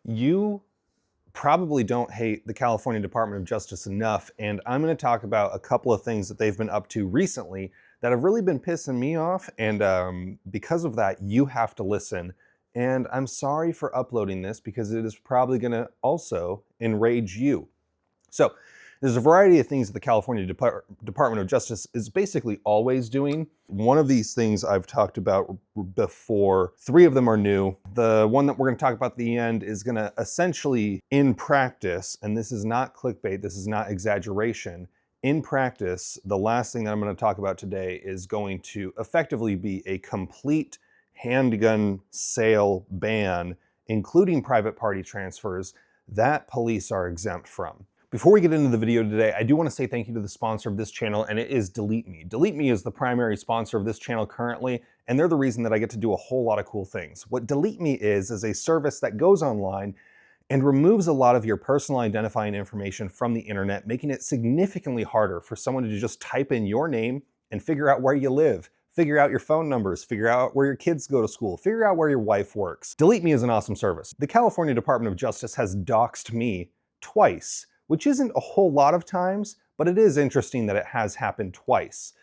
You probably don't hate the California Department of Justice enough, and I'm going to talk about a couple of things that they've been up to recently that have really been pissing me off, and because of that, you have to listen. And I'm sorry for uploading this because it is probably going to also enrage you. So, there's a variety of things that the California Department of Justice is basically always doing. One of these things I've talked about before. 3 of them are new. The one that we're going to talk about at the end is going to essentially, in practice, and this is not clickbait, this is not exaggeration, in practice, the last thing that I'm going to talk about today is going to effectively be a complete handgun sale ban, including private party transfers, that police are exempt from. Before we get into the video today, I do want to say thank you to the sponsor of this channel, and it is Delete Me. Delete Me is the primary sponsor of this channel currently, and they're the reason that I get to do a whole lot of cool things. What Delete Me is a service that goes online and removes a lot of your personal identifying information from the internet, making it significantly harder for someone to just type in your name and figure out where you live, figure out your phone numbers, figure out where your kids go to school, figure out where your wife works. Delete Me is an awesome service. The California Department of Justice has doxed me twice, which isn't a whole lot of times, but it is interesting that it has happened twice.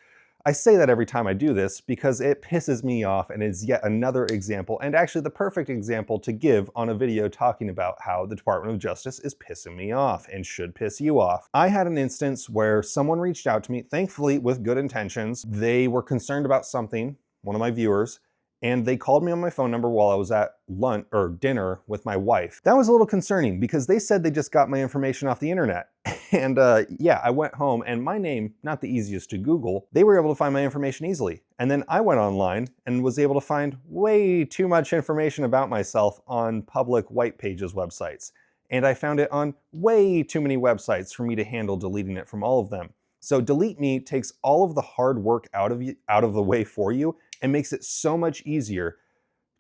I say that every time I do this because it pisses me off and is yet another example, and actually the perfect example to give on a video talking about how the Department of Justice is pissing me off and should piss you off. I had an instance where someone reached out to me, thankfully with good intentions. They were concerned about something, one of my viewers, and they called me on my phone number while I was at lunch or dinner with my wife. That was a little concerning because they said they just got my information off the internet. And yeah, I went home and my name, not the easiest to Google, they were able to find my information easily. And then I went online and was able to find way too much information about myself on public white pages websites. And I found it on way too many websites for me to handle deleting it from all of them. So Delete Me takes all of the hard work out of the way for you and makes it so much easier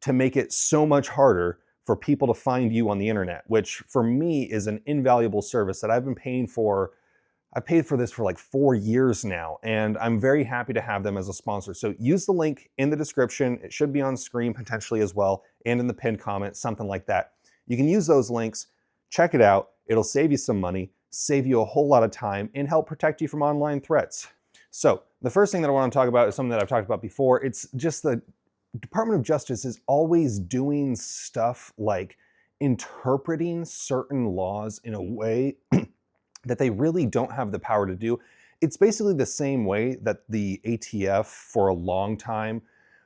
to make it so much harder for people to find you on the internet, which for me is an invaluable service that I've been paying for. I've paid for this for like 4 years now, and I'm very happy to have them as a sponsor. So use the link in the description. It should be on screen potentially as well, and in the pinned comment, something like that. You can use those links, check it out. It'll save you some money, save you a whole lot of time, and help protect you from online threats. So the first thing that I want to talk about is something that I've talked about before. It's just the Department of Justice is always doing stuff like interpreting certain laws in a way that they really don't have the power to do. It's basically the same way that the ATF for a long time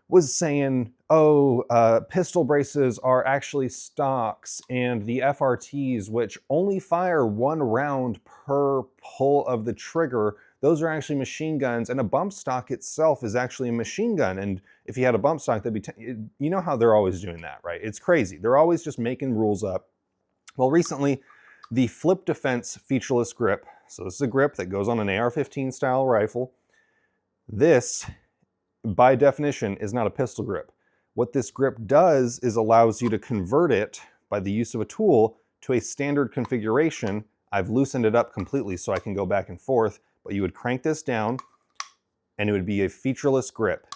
was saying, oh, pistol braces are actually stocks, and the FRTs, which only fire 1 round per pull of the trigger, those are actually machine guns, and a bump stock itself is actually a machine gun. And if you had a bump stock, that'd be, you know how they're always doing that, right? It's crazy. They're always just making rules up. Well, recently, the Flip Defense featureless grip, so this is a grip that goes on an AR-15 style rifle. This, by definition, is not a pistol grip. What this grip does is allows you to convert it by the use of a tool to a standard configuration. I've loosened it up completely so I can go back and forth, but you would crank this down and it would be a featureless grip.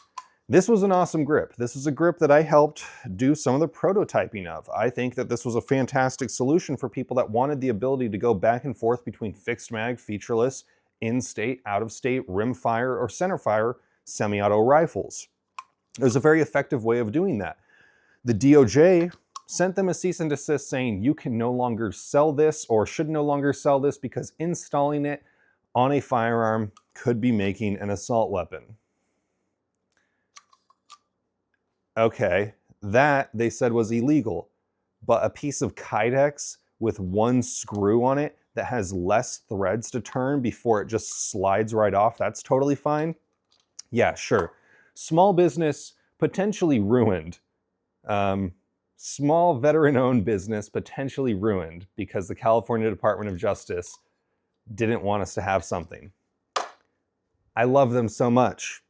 This was an awesome grip. This is a grip that I helped do some of the prototyping of. I think that this was a fantastic solution for people that wanted the ability to go back and forth between fixed mag, featureless, in-state, out-of-state, rimfire, or centerfire semi-auto rifles. There's a very effective way of doing that. The DOJ sent them a cease and desist saying you can no longer sell this or should no longer sell this because installing it on a firearm could be making an assault weapon. Okay, that they said was illegal, but a piece of Kydex with 1 screw on it that has less threads to turn before it just slides right off, that's totally fine. Yeah, sure. Small business potentially ruined. Small veteran-owned business potentially ruined because the California Department of Justice didn't want us to have something. I love them so much.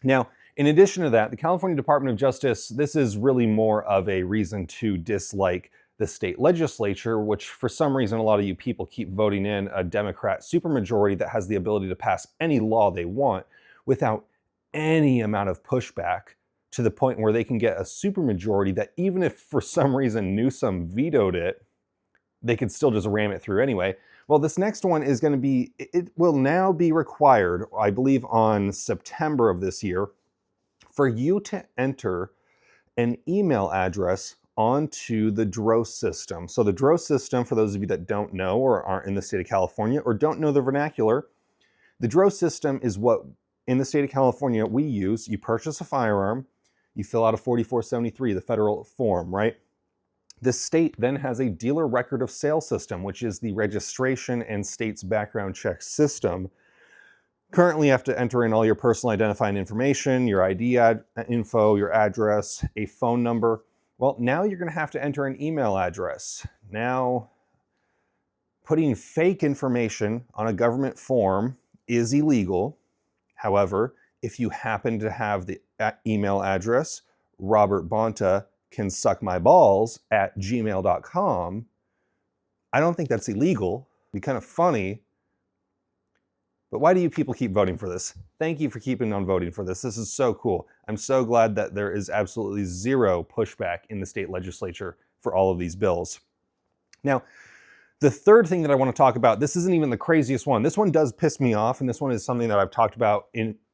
Now, in addition to that, the California Department of Justice, this is really more of a reason to dislike the state legislature, which for some reason a lot of you people keep voting in a Democrat supermajority that has the ability to pass any law they want without any amount of pushback to the point where they can get a supermajority that even if for some reason Newsom vetoed it, they could still just ram it through anyway. Well, this next one is going to be, it will now be required, I believe on September of this year, for you to enter an email address onto the DROS system. So the DROS system, for those of you that don't know or aren't in the state of California or don't know the vernacular, the DROS system is what in the state of California we use. You purchase a firearm, you fill out a 4473, the federal form, right? The state then has a dealer record of sale system, which is the registration and state's background check system. Currently, you have to enter in all your personal identifying information, your ID info, your address, a phone number. Well, now you're going to have to enter an email address. Now, putting fake information on a government form is illegal. However, if you happen to have the email address, Robert Bonta can suck my balls at gmail.com, I don't think that's illegal. It'd be kind of funny. But why do you people keep voting for this? Thank you for keeping on voting for this. This is so cool. I'm so glad that there is absolutely zero pushback in the state legislature for all of these bills. Now, the third thing that I want to talk about, this isn't even the craziest one. This one does piss me off, and this one is something that I've talked about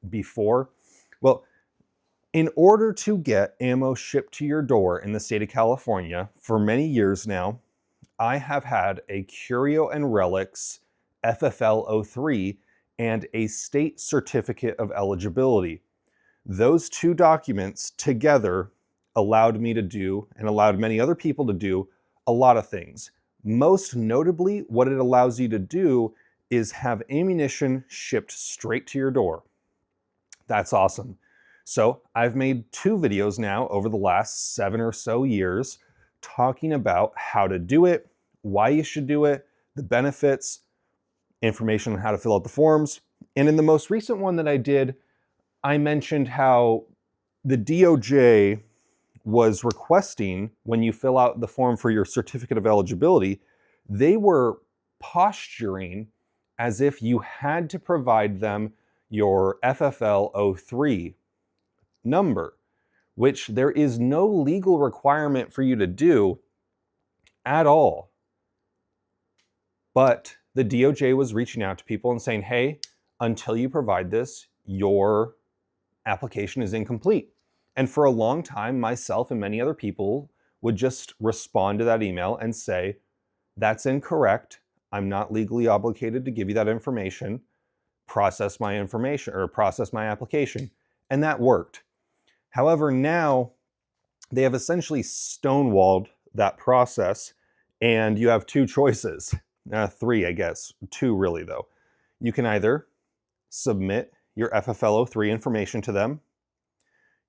before. Well, in order to get ammo shipped to your door in the state of California, for many years now, I have had a Curio and Relics FFL 03 and a state certificate of eligibility. Those two documents together allowed me to do, and allowed many other people to do, a lot of things. Most notably, what it allows you to do is have ammunition shipped straight to your door. That's awesome. So I've made 2 videos now over the last 7 or so years talking about how to do it, why you should do it, the benefits, information on how to fill out the forms. And in the most recent one that I did, I mentioned how the DOJ was requesting, when you fill out the form for your certificate of eligibility, they were posturing as if you had to provide them your FFL 03 number, which there is no legal requirement for you to do at all. But the DOJ was reaching out to people and saying, hey, until you provide this, your application is incomplete. And for a long time, myself and many other people would just respond to that email and say, that's incorrect. I'm not legally obligated to give you that information. Process my information or process my application. And that worked. However, now they have essentially stonewalled that process, and you have 2 choices. 3, I guess. 2 really, though. You can either submit your FFL 03 information to them.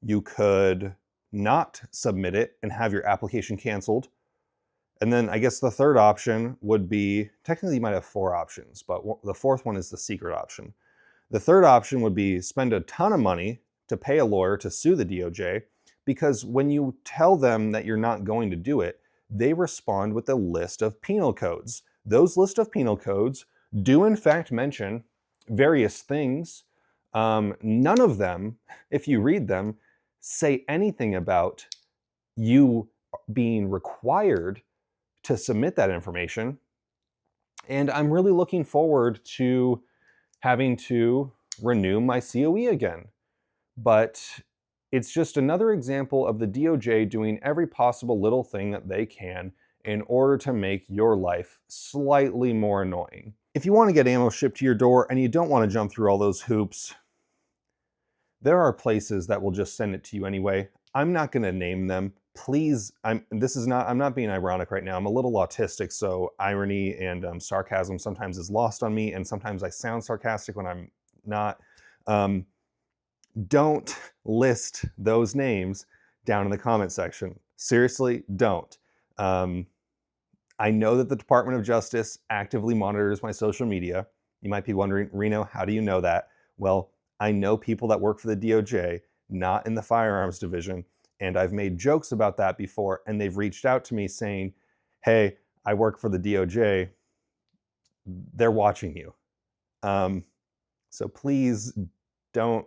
You could not submit it and have your application canceled. And then I guess the third option would be, technically you might have 4 options, but the fourth one is the secret option. The third option would be spend a ton of money to pay a lawyer to sue the DOJ, because when you tell them that you're not going to do it, they respond with a list of penal codes. Those list of penal codes do in fact mention various things. None of them, if you read them, say anything about you being required to submit that information. And I'm really looking forward to having to renew my COE again. But it's just another example of the DOJ doing every possible little thing that they can in order to make your life slightly more annoying. If you want to get ammo shipped to your door and you don't want to jump through all those hoops, there are places that will just send it to you anyway. I'm not going to name them. Please, I'm not being ironic right now. I'm a little autistic, so irony and sarcasm sometimes is lost on me, and sometimes I sound sarcastic when I'm not. Don't list those names down in the comment section. Seriously, don't. I know that the Department of Justice actively monitors my social media. You might be wondering, Reno, how do you know that? Well, I know people that work for the DOJ, not in the firearms division, and I've made jokes about that before, and they've reached out to me saying, hey, I work for the DOJ. They're watching you. So please don't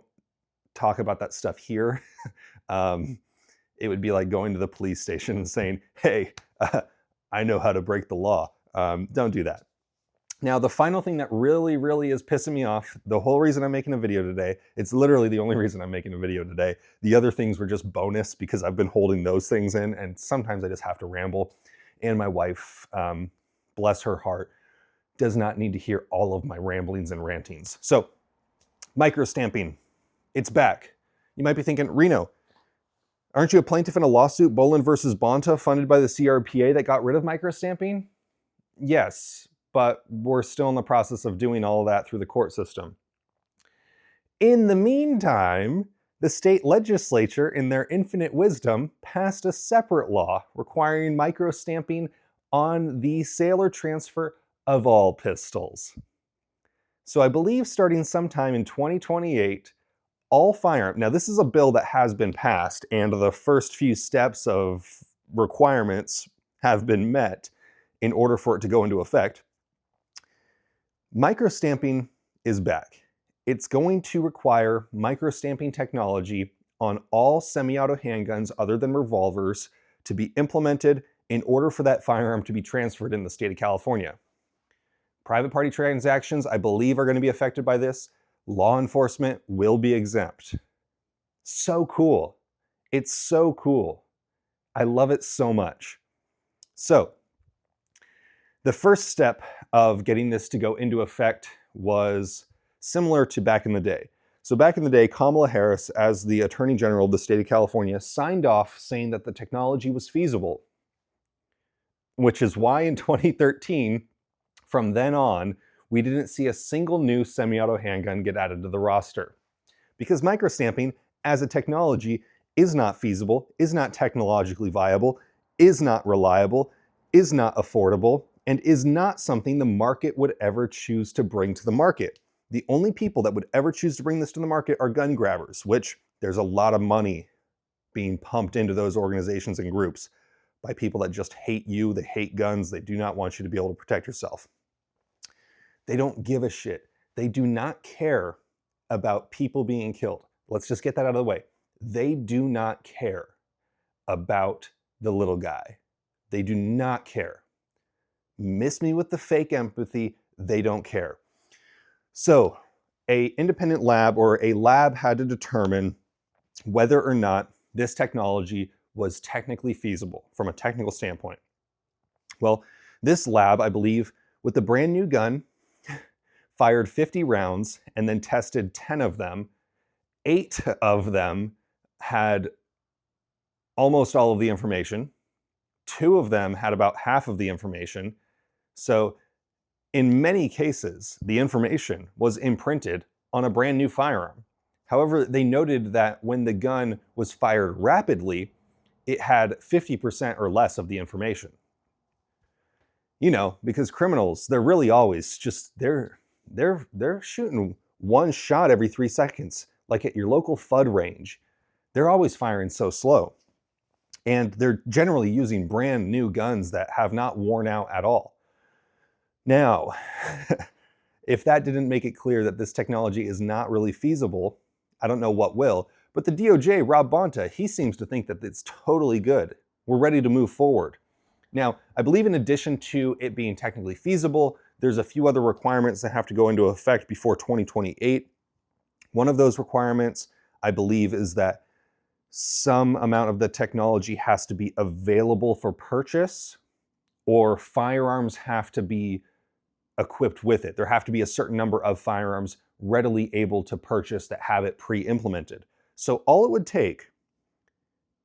talk about that stuff here. It would be like going to the police station and saying, hey, I know how to break the law. Don't do that. Now, the final thing that really, really is pissing me off, the whole reason I'm making a video today, it's literally the only reason I'm making a video today. The other things were just bonus because I've been holding those things in, and sometimes I just have to ramble. And my wife, bless her heart, does not need to hear all of my ramblings and rantings. So, microstamping, it's back. You might be thinking, Reno, aren't you a plaintiff in a lawsuit, Bolin versus Bonta, funded by the CRPA that got rid of microstamping? Yes, but we're still in the process of doing all of that through the court system. In the meantime, the state legislature, in their infinite wisdom, passed a separate law requiring microstamping on the sale or transfer of all pistols. So I believe starting sometime in 2028, all firearms, now this is a bill that has been passed and the first few steps of requirements have been met in order for it to go into effect. Microstamping is back. It's going to require microstamping technology on all semi-auto handguns other than revolvers to be implemented in order for that firearm to be transferred in the state of California. Private party transactions, I believe, are going to be affected by this. Law enforcement will be exempt. So cool. It's so cool. I love it so much. So, the first step of getting this to go into effect was similar to back in the day. So back in the day, Kamala Harris, as the Attorney General of the state of California, signed off saying that the technology was feasible, which is why in 2013, from then on, we didn't see a single new semi-auto handgun get added to the roster. Because microstamping as a technology is not feasible, is not technologically viable, is not reliable, is not affordable, and is not something the market would ever choose to bring to the market. The only people that would ever choose to bring this to the market are gun grabbers, which there's a lot of money being pumped into those organizations and groups by people that just hate you, they hate guns, they do not want you to be able to protect yourself. They don't give a shit. They do not care about people being killed. Let's just get that out of the way. They do not care about the little guy. They do not care. Miss me with the fake empathy, they don't care. So, an independent lab or a lab had to determine whether or not this technology was technically feasible from a technical standpoint. Well, this lab, I believe, with the brand new gun, fired 50 rounds and then tested 10 of them. 8 of them had almost all of the information. 2 of them had about half of the information. So in many cases, the information was imprinted on a brand new firearm. However, they noted that when the gun was fired rapidly, it had 50% or less of the information. You know, because criminals, they're really always just, they're shooting one shot every 3 seconds, like at your local FUD range. They're always firing so slow. And they're generally using brand new guns that have not worn out at all. Now, if that didn't make it clear that this technology is not really feasible, I don't know what will. But the DOJ, Rob Bonta, he seems to think that it's totally good. We're ready to move forward. Now, I believe in addition to it being technically feasible, there's a few other requirements that have to go into effect before 2028. One of those requirements, I believe, is that some amount of the technology has to be available for purchase, or firearms have to be equipped with it. There have to be a certain number of firearms readily able to purchase that have it pre-implemented. So all it would take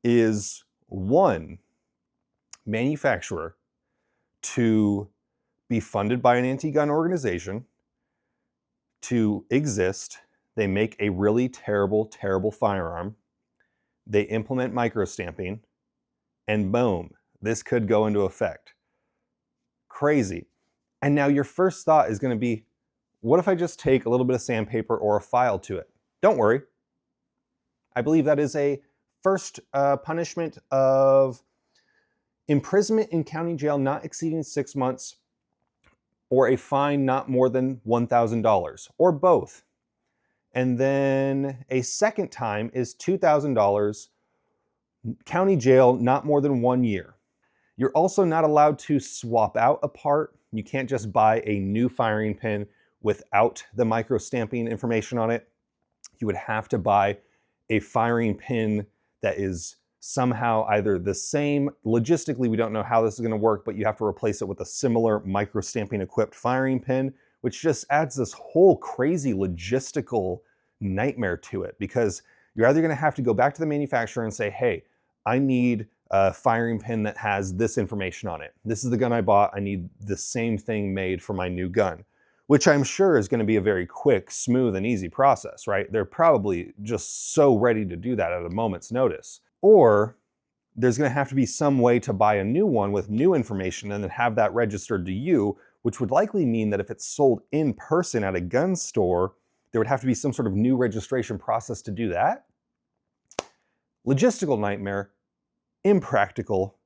is one manufacturer to be funded by an anti-gun organization to exist. They make a really terrible, terrible firearm. They implement microstamping, and boom, this could go into effect. Crazy. And now your first thought is going to be, what if I just take a little bit of sandpaper or a file to it? Don't worry. I believe that is a first punishment of imprisonment in county jail not exceeding 6 months, or a fine not more than $1,000, or both. And then a second time is $2,000 County jail, not more than 1 year. You're also not allowed to swap out a part. You can't just buy a new firing pin without the micro stamping information on it. You would have to buy a firing pin that is somehow either the same. Logistically, we don't know how this is going to work, but you have to replace it with a similar micro stamping equipped firing pin, which just adds this whole crazy logistical nightmare to it, because you're either going to have to go back to the manufacturer and say, hey, I need a firing pin that has this information on it. This is the gun I bought. I need the same thing made for my new gun, which I'm sure is going to be a very quick, smooth, and easy process, right? They're probably just so ready to do that at a moment's notice. Or there's going to have to be some way to buy a new one with new information and then have that registered to you, which would likely mean that if it's sold in person at a gun store, there would have to be some sort of new registration process to do that. Logistical nightmare, impractical,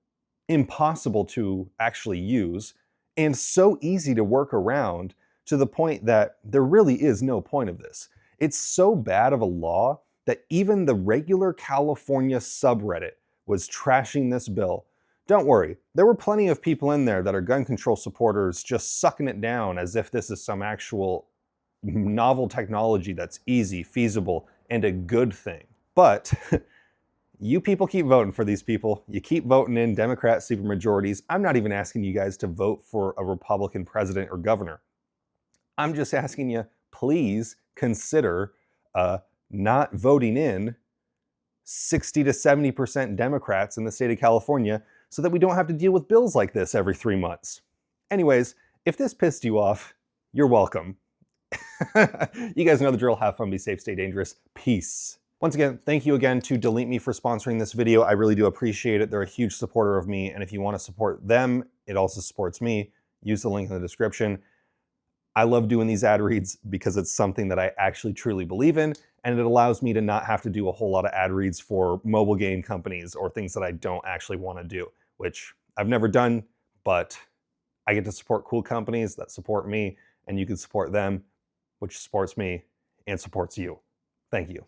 impossible to actually use, and so easy to work around to the point that there really is no point of this. It's so bad of a law that even the regular California subreddit was trashing this bill. Don't worry, there were plenty of people in there that are gun control supporters just sucking it down as if this is some actual novel technology that's easy, feasible, and a good thing. But you people keep voting for these people. You keep voting in Democrat supermajorities. I'm not even asking you guys to vote for a Republican president or governor. I'm just asking you, please consider not voting in 60 to 70% Democrats in the state of California so that we don't have to deal with bills like this every 3 months. Anyways, if this pissed you off, you're welcome. You guys know the drill. Have fun, be safe, stay dangerous. Peace. Once again, thank you again to Delete Me for sponsoring this video. I really do appreciate it. They're a huge supporter of me, and if you want to support them, it also supports me. Use the link in the description. I love doing these ad reads because it's something that I actually truly believe in, and it allows me to not have to do a whole lot of ad reads for mobile game companies or things that I don't actually want to do, which I've never done, but I get to support cool companies that support me, and you can support them, which supports me and supports you. Thank you.